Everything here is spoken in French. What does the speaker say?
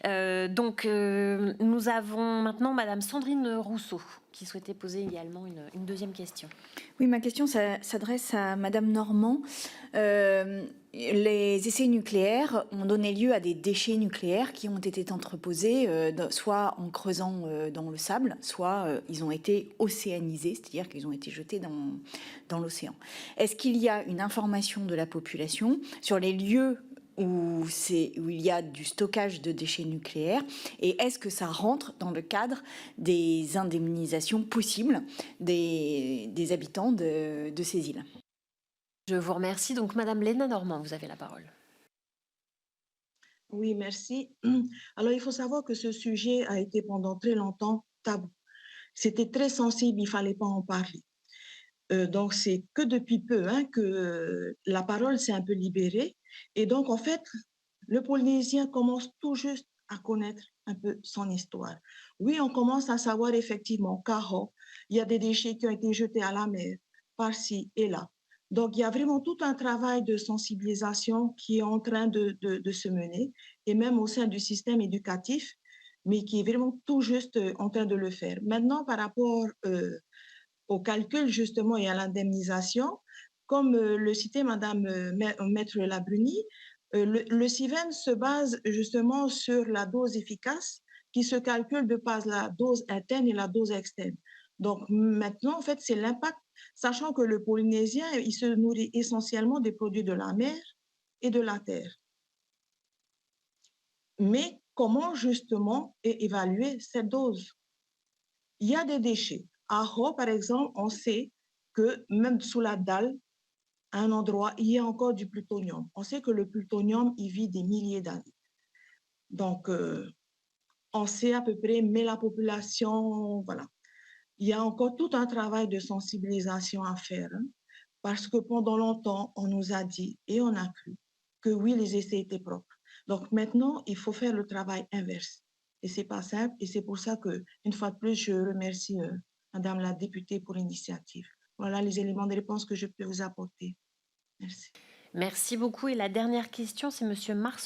Nous avons maintenant Madame Sandrine Rousseau qui souhaitait poser également une deuxième question. Oui, ma question s'adresse à Madame Normand. Les essais nucléaires ont donné lieu à des déchets nucléaires qui ont été entreposés soit en creusant dans le sable, soit ils ont été océanisés, c'est-à-dire qu'ils ont été jetés dans l'océan. Est-ce qu'il y a une information de la population sur les lieux où il y a du stockage de déchets nucléaires, et est-ce que ça rentre dans le cadre des indemnisations possibles des habitants de ces îles? Je vous remercie. Donc Madame Léna Normand, vous avez la parole. Oui, merci. Alors, il faut savoir que ce sujet a été pendant très longtemps tabou. C'était très sensible, il ne fallait pas en parler. Donc, c'est que depuis peu que la parole s'est un peu libérée. Et donc, en fait, le Polynésien commence tout juste à connaître un peu son histoire. Oui, on commence à savoir effectivement qu'à Hau, il y a des déchets qui ont été jetés à la mer, par-ci et là. Donc, il y a vraiment tout un travail de sensibilisation qui est en train de se mener, et même au sein du système éducatif, mais qui est vraiment tout juste en train de le faire. Maintenant, par rapport au calcul justement et à l'indemnisation, comme le citait Madame Maître Labruni, le CIVEN se base justement sur la dose efficace qui se calcule de par la dose interne et la dose externe. Donc maintenant, en fait, c'est l'impact, sachant que le Polynésien, il se nourrit essentiellement des produits de la mer et de la terre. Mais comment justement évaluer cette dose? Il y a des déchets. À Hau, par exemple, on sait que même sous la dalle, à un endroit, il y a encore du plutonium. On sait que le plutonium, il vit des milliers d'années. Donc, on sait à peu près, mais la population, voilà. Il y a encore tout un travail de sensibilisation à faire, parce que pendant longtemps, on nous a dit et on a cru que oui, les essais étaient propres. Donc maintenant, il faut faire le travail inverse. Et c'est pas simple. Et c'est pour ça que, une fois de plus, je remercie Madame la députée pour l'initiative. Voilà les éléments de réponse que je peux vous apporter. Merci. Merci beaucoup. Et la dernière question, c'est Monsieur Mars.